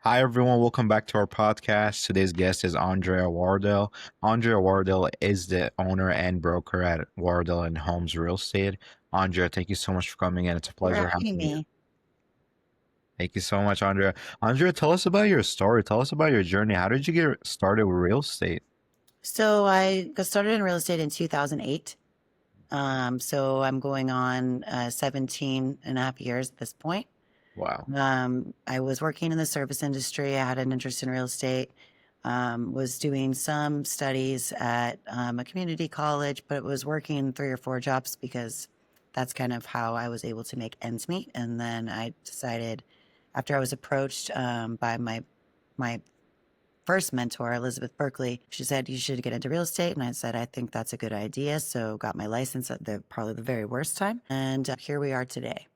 Hi, everyone. Welcome back to our podcast. Today's guest is Andrea Wardell. Andrea Wardell is the owner and broker at Wardell and Holmes Real Estate. Andrea, thank you so much for coming in. It's a For pleasure having having you. me. Thank you so much, Andrea. Andrea, tell us about your story. Tell us about your journey. How did you get started with real estate? So I got started in real estate in 2008. So I'm going on 17 and a half years at this point. Wow. I was working in the service industry. I had an interest in real estate. Was doing some studies at a community college, but was working three or four jobs because that's kind of how I was able to make ends meet. And then I decided, after I was approached by my first mentor, Elizabeth Berkeley, she said, you should get into real estate. And I said, I think that's a good idea. So got my license at probably the very worst time. And here we are today.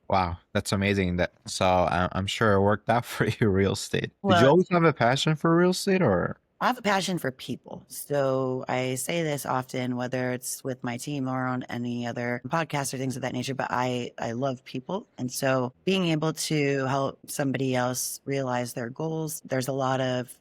Wow, that's amazing. I'm sure it worked out for you, real estate. Did you Well, always have a passion for real estate or? I have a passion for people. So I say this often, whether it's with my team or on any other podcast or things of that nature, but I love people. And so being able to help somebody else realize their goals, there's a lot of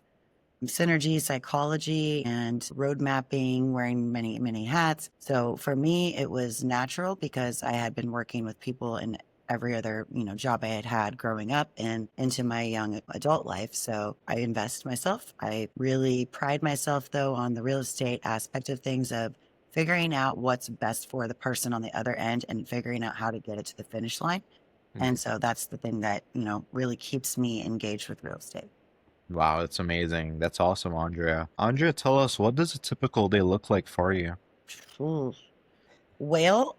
synergy, psychology, and road mapping, wearing many, many hats. So for me, it was natural because I had been working with people in every other, job I had had growing up and into my young adult life. So I invest myself. I really pride myself though on the real estate aspect of things of figuring out what's best for the person on the other end and figuring out how to get it to the finish line. And so that's the thing that, really keeps me engaged with real estate. Wow, that's amazing. That's awesome, Andrea. Andrea, tell us, what does a typical day look like for you? Ooh. Well,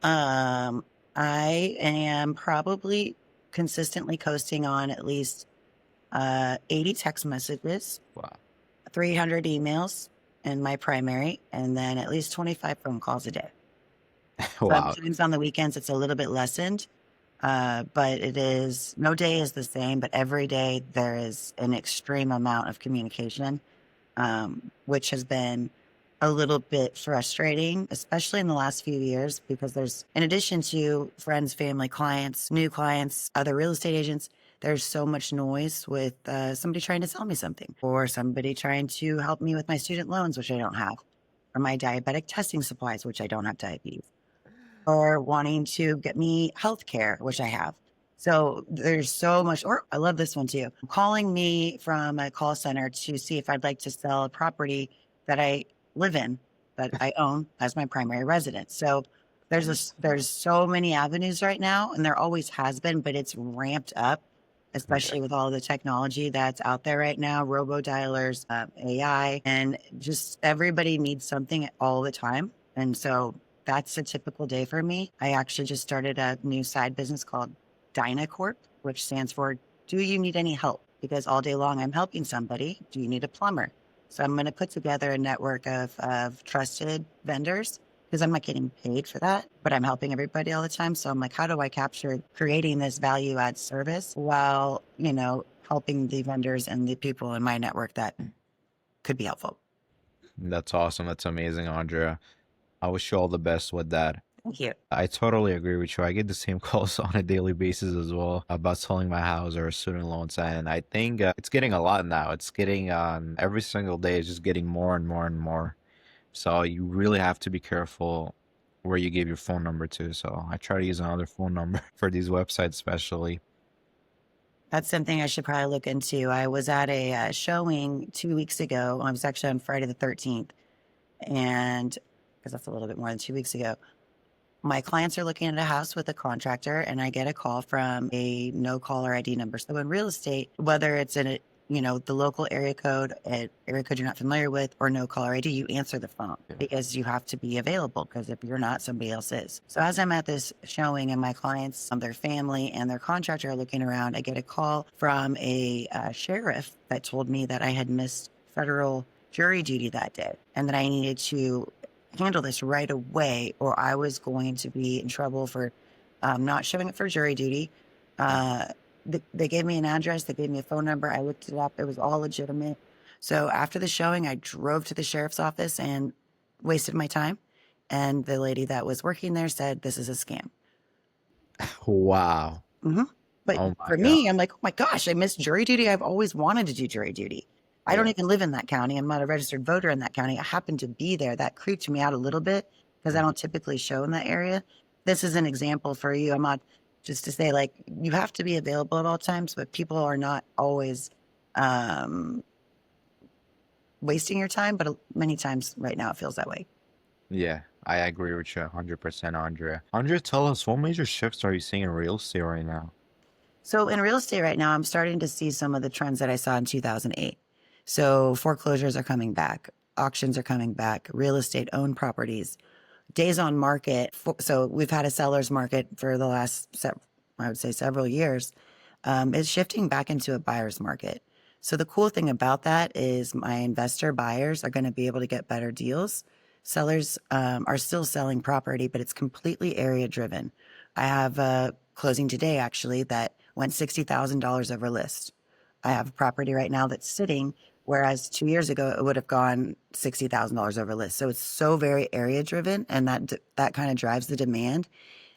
I am probably consistently coasting on at least 80 text messages, Wow. 300 emails in my primary, and then at least 25 phone calls a day. Wow. Sometimes on the weekends, it's a little bit lessened, but it is no day is the same, but every day there is an extreme amount of communication, which has been a little bit frustrating, especially in the last few years, because there's, in addition to friends, family, clients, new clients, other real estate agents, there's so much noise with somebody trying to sell me something or somebody trying to help me with my student loans, which I don't have, or my diabetic testing supplies, which I don't have diabetes, or wanting to get me health care, which I have. So there's so much, or I love this one too. Calling me from a call center to see if I'd like to sell a property that I live in, that I own as my primary residence. So there's so many avenues right now, and there always has been, but it's ramped up, Yeah. especially with all the technology that's out there right now, robo dialers, AI, and just everybody needs something all the time. And so that's a typical day for me. I actually just started a new side business called DynaCorp, which stands for Do You Need Any Help? Because all day long I'm helping somebody. Do you need a plumber? So I'm going to put together a network of trusted vendors because I'm not getting paid for that, but I'm helping everybody all the time. So I'm like, how do I capture creating this value add service while, helping the vendors and the people in my network that could be helpful? That's awesome. That's amazing, Andrea. I wish you all the best with that. Thank you. I totally agree with you. I get the same calls on a daily basis as well about selling my house or student loans. And I think it's getting a lot now. It's getting on every single day, it's just getting more and more and more. So you really have to be careful where you give your phone number to. So I try to use another phone number for these websites, especially. That's something I should probably look into. I was at a showing 2 weeks ago. I was actually on Friday the 13th, and because that's a little bit more than 2 weeks ago. My clients are looking at a house with a contractor, and I get a call from a no caller ID number. So in real estate, whether it's in a the local area code you're not familiar with, or no caller ID, you answer the phone because you have to be available. Because if you're not, somebody else is. So as I'm at this showing, and my clients, their family, and their contractor are looking around, I get a call from a sheriff that told me that I had missed federal jury duty that day, and that I needed to handle this right away, or I was going to be in trouble for not showing up for jury duty. Uh, they gave me an address, they gave me a phone number. I looked it up, it was all legitimate. So after the showing, I drove to the sheriff's office and wasted my time. And the lady that was working there said, "This is a scam." Wow. hmm But Oh my for God. me, I'm like, oh my gosh, I missed jury duty. I've always wanted to do jury duty. I don't Yeah. even live in that county. I'm not a registered voter in that county. I happen to be there. That creeped me out a little bit because I Mhm. don't typically show in that area. This is an example for you, Ahmad, just to say, like, you have to be available at all times, but people are not always um, wasting your time. But many times right now it feels that way. Yeah, I agree with you 100%, Andrea. Andrea, tell us, what major shifts are you seeing in real estate right now? So in real estate right now, I'm starting to see some of the trends that I saw in 2008. So foreclosures are coming back, auctions are coming back, real estate owned properties, days on market. So we've had a seller's market for the last, I would say, several years. Is shifting back into a buyer's market. So the cool thing about that is my investor buyers are going to be able to get better deals. Sellers are still selling property, but it's completely area driven. I have a closing today actually that went $60,000 over list. I have a property right now that's sitting, whereas 2 years ago it would have gone $60,000 over list. So it's so very area driven, and that kind of drives the demand.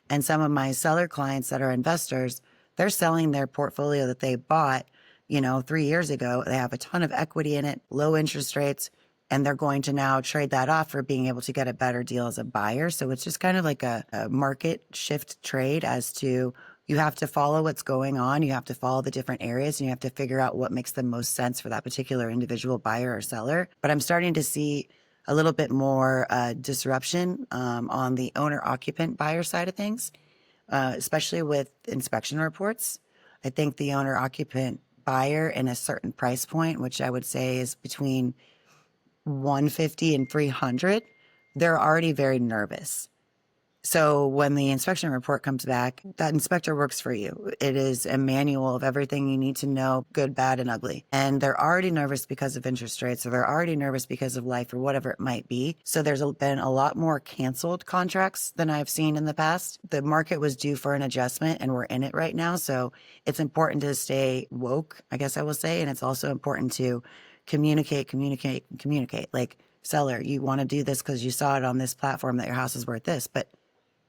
And some of my seller clients that are investors, they're selling their portfolio that they bought, 3 years ago. They have a ton of equity in it, low interest rates, and they're going to now trade that off for being able to get a better deal as a buyer. So it's just kind of like a market shift trade as to you have to follow what's going on. You have to follow the different areas and you have to figure out what makes the most sense for that particular individual buyer or seller. But I'm starting to see a little bit more disruption on the owner occupant buyer side of things, especially with inspection reports. I think the owner occupant buyer in a certain price point, which I would say is between 150 and 300, they're already very nervous. So when the inspection report comes back, that inspector works for you. It is a manual of everything you need to know, good, bad, and ugly. And they're already nervous because of interest rates, or they're already nervous because of life or whatever it might be. So there's been a lot more canceled contracts than I've seen in the past. The market was due for an adjustment and we're in it right now. So it's important to stay woke, I guess I will say. And it's also important to communicate. Like, seller, you want to do this because you saw it on this platform that your house is worth this, but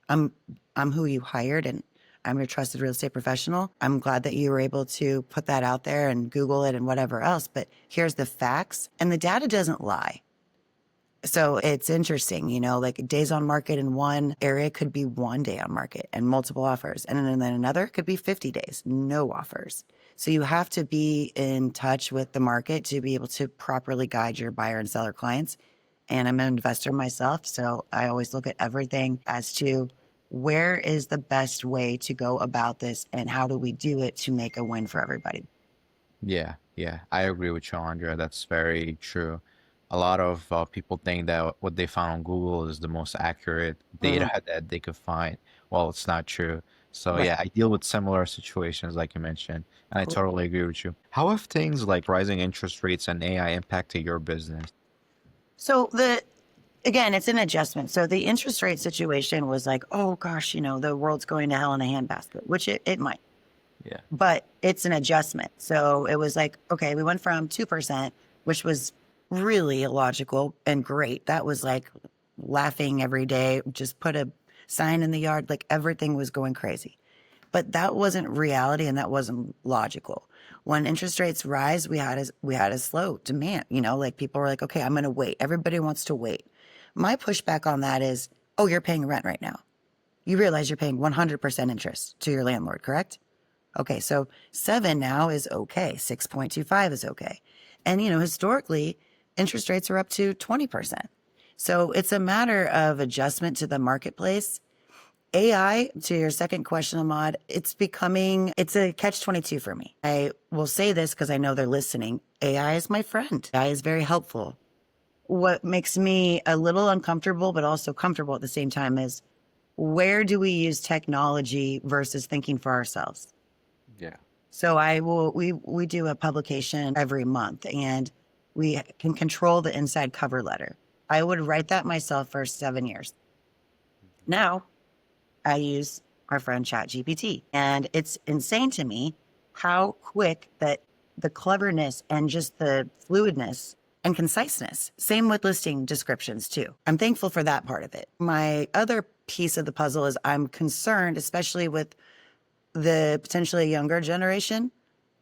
I'm I'm who you hired and I'm your trusted real estate professional. I'm glad that you were able to put that out there and Google it and whatever else, but here's the facts and the data doesn't lie. So it's interesting, like days on market in one area could be 1 day on market and multiple offers. And then another could be 50 days, no offers. So you have to be in touch with the market to be able to properly guide your buyer and seller clients. And I'm an investor myself. So I always look at everything as to where is the best way to go about this and how do we do it to make a win for everybody. Yeah, yeah, I agree with you, Andrea. That's very true. A lot of people think that what they found on Google is the most accurate data Mm, that they could find. Well, it's not true. So right. yeah, I deal with similar situations like you mentioned, and I Cool. totally agree with you. How have things like rising interest rates and AI impacted your business? So again, it's an adjustment. So the interest rate situation was like, oh gosh, the world's going to hell in a handbasket, which it might, Yeah. but it's an adjustment. So it was like, okay, we went from 2%, which was really illogical and great. That was like laughing every day, just put a sign in the yard, like everything was going crazy. But that wasn't reality and that wasn't logical. When interest rates rise, we had a slow demand, like people were like, okay, I'm going to wait. Everybody wants to wait. My pushback on that is, oh, you're paying rent right now. You realize you're paying 100% interest to your landlord, correct? Okay, so 7 now is okay. 6.25 is okay. And, historically, interest rates are up to 20%. So it's a matter of adjustment to the marketplace. AI, to your second question, Ahmad, it's a catch 22 for me. I will say this because I know they're listening. AI is my friend. AI is very helpful. What makes me a little uncomfortable, but also comfortable at the same time is where do we use technology versus thinking for ourselves? Yeah. So we do a publication every month and we can control the inside cover letter. I would write that myself for 7 years. Now I use our friend ChatGPT. And it's insane to me how quick that the cleverness and just the fluidness and conciseness. Same with listing descriptions too. I'm thankful for that part of it. My other piece of the puzzle is I'm concerned, especially with the potentially younger generation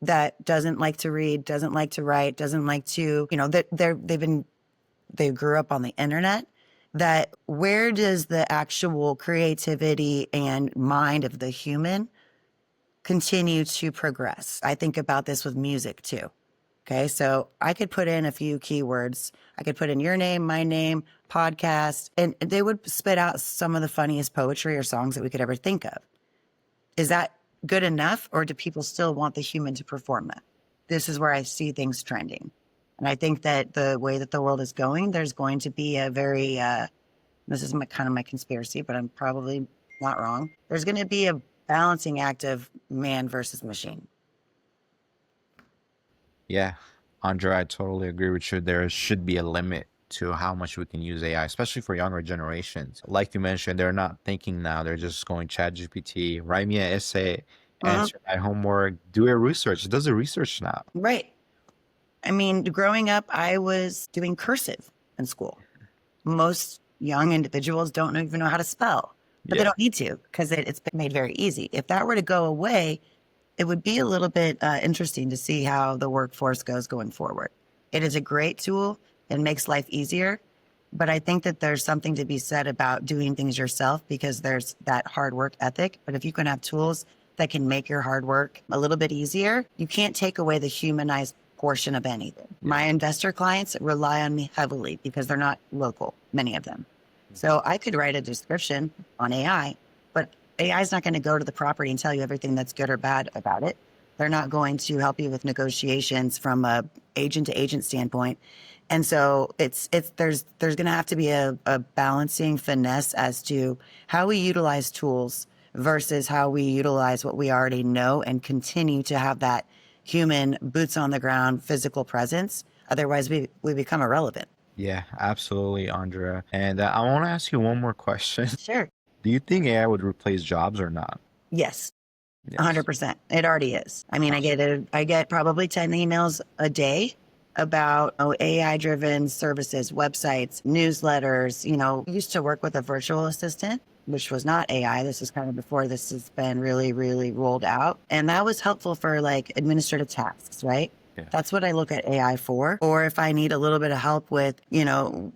that doesn't like to read, doesn't like to write, doesn't like to, they grew up on the internet, that where does the actual creativity and mind of the human continue to progress? I think about this with music too. Okay, so I could put in a few keywords. I could put in your name, my name, podcast, and they would spit out some of the funniest poetry or songs that we could ever think of. Is that good enough, or do people still want the human to perform that? This is where I see things trending. And I think that the way that the world is going, there's going to be a very, this is kind of my conspiracy, but I'm probably not wrong. There's going to be a balancing act of man versus machine. Yeah, Andrea, I totally agree with you. There should be a limit to how much we can use AI, especially for younger generations. Like you mentioned, they're not thinking now. They're just going chat GPT, write me an essay, Uh-huh. answer my homework, do your research. It does the research now. Right. I mean, growing up, I was doing cursive in school. Most young individuals don't even know how to spell, but they Yeah. don't need to because it's been made very easy. If that were to go away, it would be a little bit interesting to see how the workforce goes going forward. It is a great tool. It makes life easier. But I think that there's something to be said about doing things yourself because there's that hard work ethic. But if you can have tools that can make your hard work a little bit easier, you can't take away the humanized portion of anything. Yeah. My investor clients rely on me heavily because they're not local, many of them. So I could write a description on AI, but AI is not going to go to the property and tell you everything that's good or bad about it. They're not going to help you with negotiations from a agent to agent standpoint. And so there's going to have to be a balancing finesse as to how we utilize tools versus how we utilize what we already know and continue to have that human boots on the ground physical presence. Otherwise, we become irrelevant. Yeah, absolutely, Andrea. And I want to ask you one more question. Sure. Do you think AI would replace jobs or not? Yes. Yes. 100%. It already is. I mean, Awesome. I get probably 10 emails a day about AI driven services, websites, newsletters. Used to work with a virtual assistant, which was not AI. This is kind of before this has been really, really rolled out. And that was helpful for like administrative tasks, right? Yeah. That's what I look at AI for. Or if I need a little bit of help with,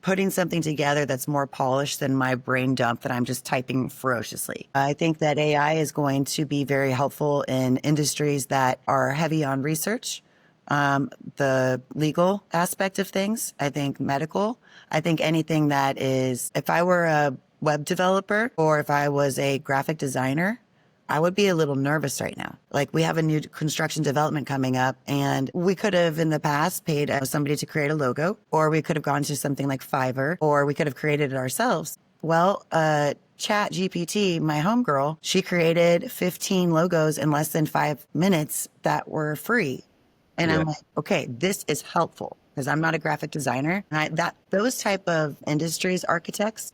putting something together that's more polished than my brain dump that I'm just typing ferociously. I think that AI is going to be very helpful in industries that are heavy on research, the legal aspect of things. I think medical. I think anything that is, if I were a web developer or if I was a graphic designer, I would be a little nervous right now. Like we have a new construction development coming up and we could have in the past paid somebody to create a logo, or we could have gone to something like Fiverr, or we could have created it ourselves. Well, Chat GPT, my homegirl, she created 15 logos in less than 5 minutes that were free. And Yeah. I'm like, okay, this is helpful because I'm not a graphic designer. And those type of industries, architects,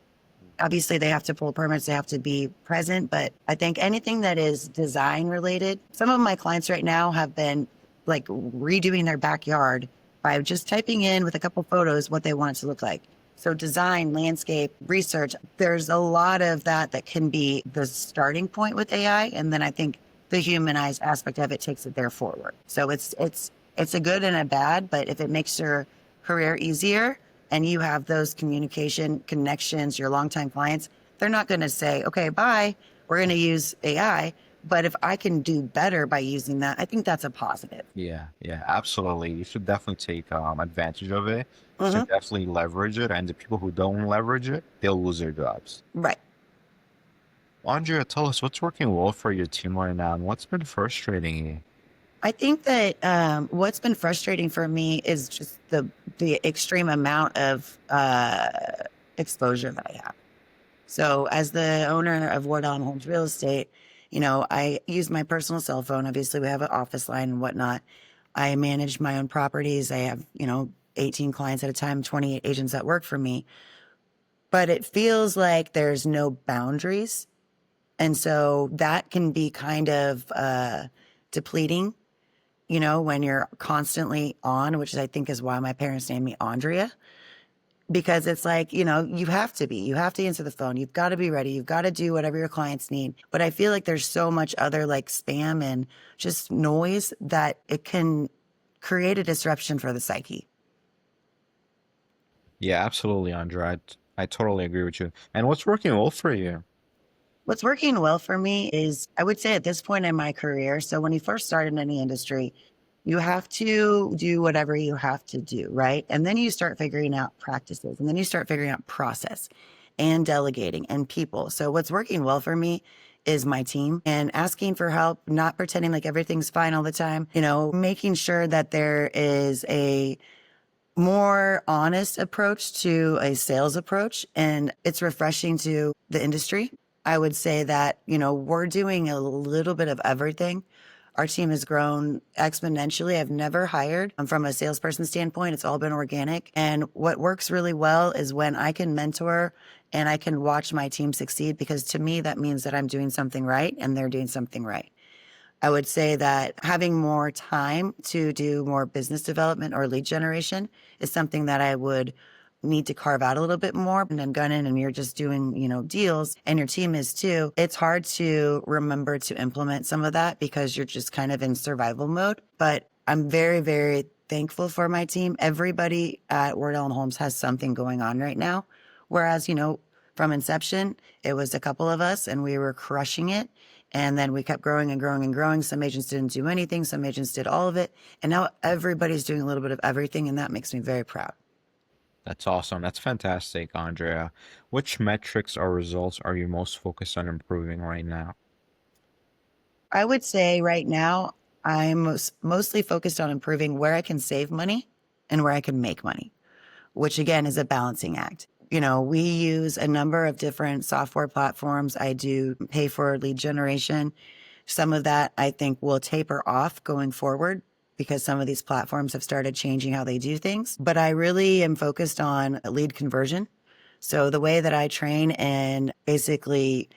obviously they have to pull permits, they have to be present, but I think anything that is design related, some of my clients right now have been like redoing their backyard by just typing in with a couple photos what they want it to look like. So design, landscape, research, there's a lot of that can be the starting point with AI. And then I think the humanized aspect of it takes it there forward. So it's a good and a bad, but if it makes your career easier, and you have those communication connections, your longtime clients, they're not going to say, okay, bye, we're going to use AI. But if I can do better by using that, I think that's a positive. Yeah, yeah, absolutely. You should definitely take advantage of it. You Hmm. should definitely leverage it. And the people who don't leverage it, they'll lose their jobs. Right. Andrea, tell us what's working well for your team right now and what's been frustrating you? I think that what's been frustrating for me is just the extreme amount of exposure that I have. So as the owner of Wardell and Holmes Real Estate, I use my personal cell phone. Obviously, we have an office line and whatnot. I manage my own properties. I have, 18 clients at a time, 28 agents that work for me. But it feels like there's no boundaries. And so that can be kind of depleting, when you're constantly on, which I think is why my parents named me Andrea. because it's like, you have to answer the phone. You've got to be ready. You've got to do whatever your clients need. But I feel like there's so much other like spam and just noise that it can create a disruption for the psyche. Yeah, absolutely, Andrea. I totally agree with you. And what's working well for you? What's working well for me is, I would say at this point in my career, so when you first start in any industry, you have to do whatever you have to do, right? And then you start figuring out practices, and then you start figuring out process and delegating and people. So what's working well for me is my team and asking for help, not pretending like everything's fine all the time, making sure that there is a more honest approach to a sales approach, and it's refreshing to the industry. I would say that, we're doing a little bit of everything. Our team has grown exponentially. I've never hired from a salesperson standpoint. It's all been organic. And what works really well is when I can mentor and I can watch my team succeed, because to me, that means that I'm doing something right and they're doing something right. I would say that having more time to do more business development or lead generation is something that I would need to carve out a little bit more. And then gun in and you're just doing, deals, and your team is too. It's hard to remember to implement some of that because you're just kind of in survival mode. But I'm very, very thankful for my team. Everybody at Wardell and Holmes has something going on right now. Whereas, from inception, it was a couple of us and we were crushing it. And then we kept growing and growing and growing. Some agents didn't do anything. Some agents did all of it. And now everybody's doing a little bit of everything. And that makes me very proud. That's awesome. That's fantastic, Andrea. Which metrics or results are you most focused on improving right now? I would say right now, I'm mostly focused on improving where I can save money and where I can make money, which again is a balancing act. We use a number of different software platforms. I do pay for lead generation. Some of that I think will taper off going forward because some of these platforms have started changing how they do things. But I really am focused on lead conversion. So the way that I train and basically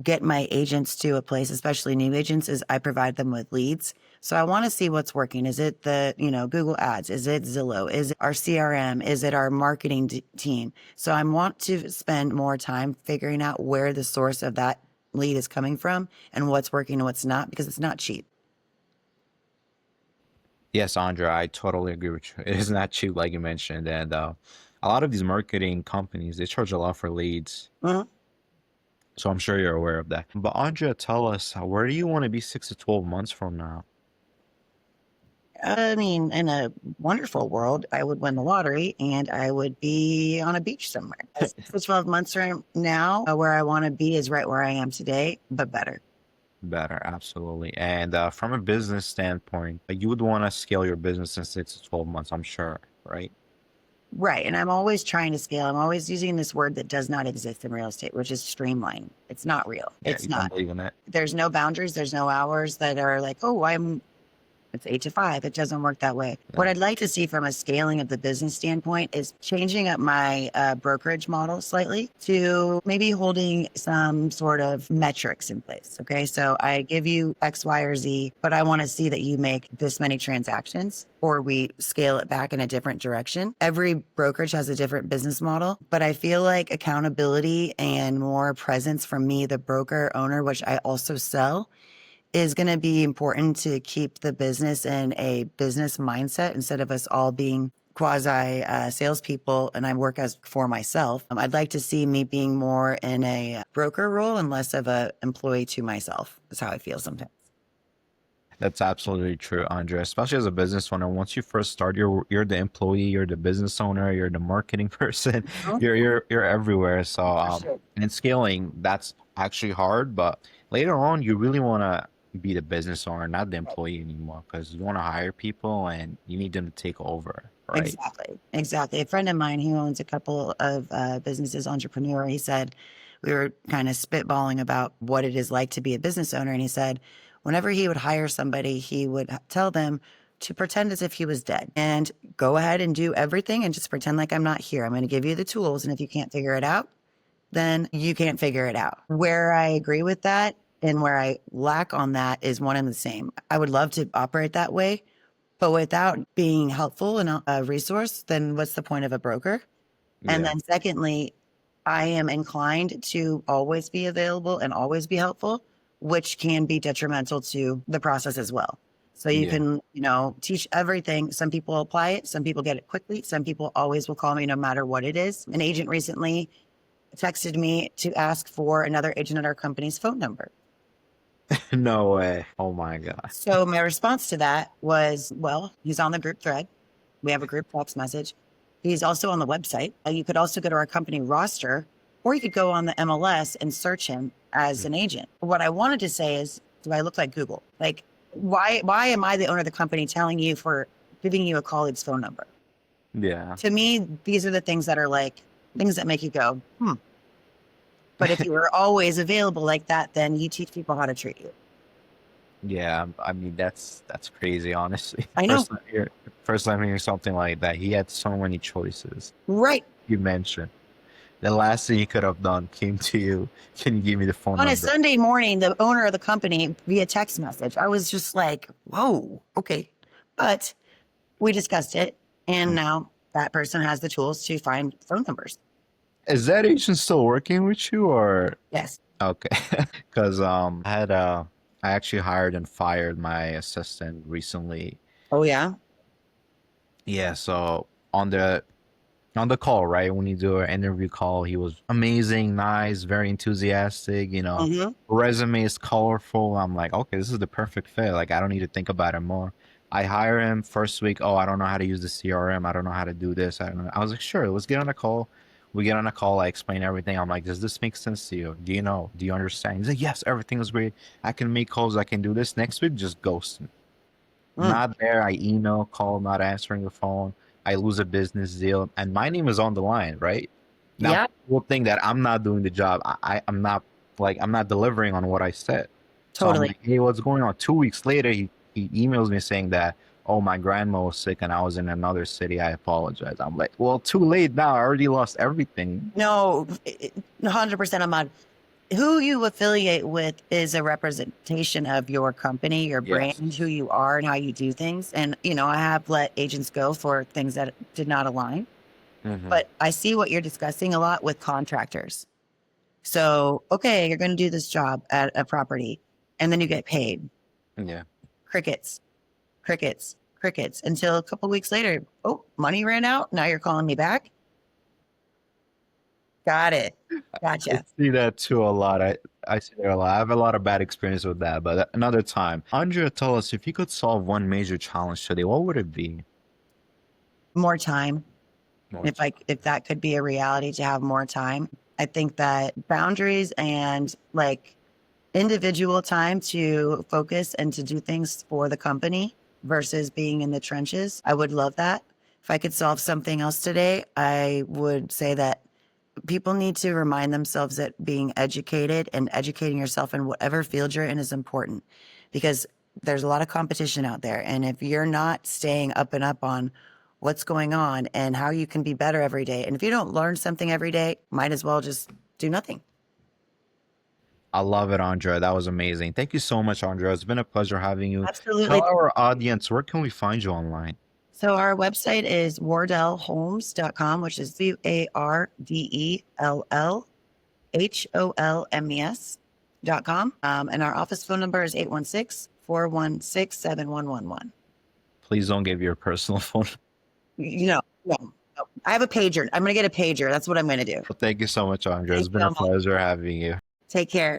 get my agents to a place, especially new agents, is I provide them with leads. So I want to see what's working. Is it the, Google Ads? Is it Zillow? Is it our CRM? Is it our marketing team? So I want to spend more time figuring out where the source of that lead is coming from and what's working and what's not, because it's not cheap. Yes, Andrea, I totally agree with you. It is not cheap, like you mentioned, and a lot of these marketing companies they charge a lot for leads. Mhm. So I'm sure you're aware of that. But Andrea, tell us, where do you want to be 6 to 12 months from now? I mean, in a wonderful world, I would win the lottery and I would be on a beach somewhere. 12 months from now, where I want to be is right where I am today, but better. Better, absolutely. And from a business standpoint, you would want to scale your business in 6 to 12 months, I'm sure, right? Right. And I'm always trying to scale. I'm always using this word that does not exist in real estate, which is streamline. It's not real. Yeah, It's you don't not. believe in it? There's no boundaries. There's no hours that are like, oh, it's 8 to 5. It doesn't work that way. Yeah. What I'd like to see from a scaling of the business standpoint is changing up my brokerage model slightly to maybe holding some sort of metrics in place. Okay. So I give you X, Y, or Z, but I want to see that you make this many transactions or we scale it back in a different direction. Every brokerage has a different business model, but I feel like accountability and more presence from me, the broker owner, which I also sell, is going to be important to keep the business in a business mindset instead of us all being quasi salespeople and I work as for myself. I'd like to see me being more in a broker role and less of a employee to myself. That's how I feel sometimes. That's absolutely true, Andrea. Especially as a business owner, once you first start, you're the employee, you're the business owner, you're the marketing person, Mhm. you're everywhere. So For sure. and scaling, that's actually hard, but later on, you really want to be the business owner, not the employee anymore, because you want to hire people and you need them to take over, right? Exactly. Exactly. A friend of mine who owns a couple of businesses, entrepreneur, he said, we were kind of spitballing about what it is like to be a business owner. And he said, whenever he would hire somebody, he would tell them to pretend as if he was dead and go ahead and do everything and just pretend like I'm not here. I'm going to give you the tools. And if you can't figure it out, then you can't figure it out. Where I agree with that and where I lack on that is one and the same. I would love to operate that way, but without being helpful and a resource, then what's the point of a broker? And Yeah. then secondly, I am inclined to always be available and always be helpful, which can be detrimental to the process as well. So you Yeah. can, you know, teach everything. Some people apply it, some people get it quickly, some people always will call me no matter what it is. An agent recently texted me to ask for another agent at our company's phone number. No way. Oh my God. So my response to that was, well, he's on the group thread. We have a group text message. He's also on the website. You could also go to our company roster, or you could go on the MLS and search him as an agent. What I wanted to say is, do I look like Google? Like, why am I the owner of the company telling you for giving you a colleague's phone number? Yeah. To me, these are the things that are like things that make you go, hmm. But if you were always available like that, then you teach people how to treat you. Yeah, I mean that's crazy, honestly. I know, First time hearing something like that. He had so many choices. right? You mentioned the last thing he could have done came to you. Can you give me the phone On a number? Sunday morning, the owner of the company via text message, I was just like, whoa, okay. But we discussed it, and now that person has the tools to find phone numbers. Is that agent still working with you or Yes. okay? Because I actually hired and fired my assistant recently. Oh, yeah. Yeah, so on the call, right? When you do an interview call, he was amazing, nice, very enthusiastic, Mm-hmm. resume is colorful. I'm like, okay, this is the perfect fit. Like, I don't need to think about it more. I hire him first week. Oh, I don't know how to use the CRM. I don't know how to do this. I don't know. I was like, sure, let's get on a call. We get on a call. I explain everything. I'm like, does this make sense to you? Do you know? Do you understand? He's like, yes, everything is great. I can make calls. I can do this. Next week, just ghost me. Mm. Not there. I email, call, not answering the phone. I lose a business deal, and my name is on the line, right? Now, Yeah, people think that I'm not doing the job. I'm not I'm not delivering on what I said. So I'm totally. like, hey, what's going on? 2 weeks later, he emails me saying that, oh, my grandma was sick and I was in another city. I apologize. I'm like, well, too late now. I already lost everything. No, 100% Ahmad. Who you affiliate with is a representation of your company, your brand, who Yes. you are, and how you do things. And, you know, I have let agents go for things that did not align, Hmm. but I see what you're discussing a lot with contractors. So, okay, you're going to do this job at a property and then you get paid. Yeah. Crickets, crickets, crickets until a couple weeks later. Oh, money ran out. Now you're calling me back. Got it. I Gotcha. see that too a lot. I see that a lot. I have a lot of bad experience with that, but another time. Andrea, tell us if you could solve one major challenge today, what would it be? More time. More time. If that could be a reality to have more time, I think that boundaries and like individual time to focus and to do things for the company versus being in the trenches. I would love that. If I could solve something else today, I would say that people need to remind themselves that being educated and educating yourself in whatever field you're in is important because there's a lot of competition out there. And if you're not staying up and up on what's going on and how you can be better every day, and if you don't learn something every day, might as well just do nothing. I love it, Andrea. That was amazing. Thank you so much, Andrea. It's been a pleasure having you. Tell Absolutely. our audience where can we find you online? So our website is wardellholmes.com, which is WARDELLHOLMES.com. And our office phone number is 816-416-7111. Please don't give your personal phone. No. I have a pager. I'm going to get a pager. That's what I'm going to do. Thank you so much, Andrea. It's Thank been you, a Ahmad. pleasure having you. Take care.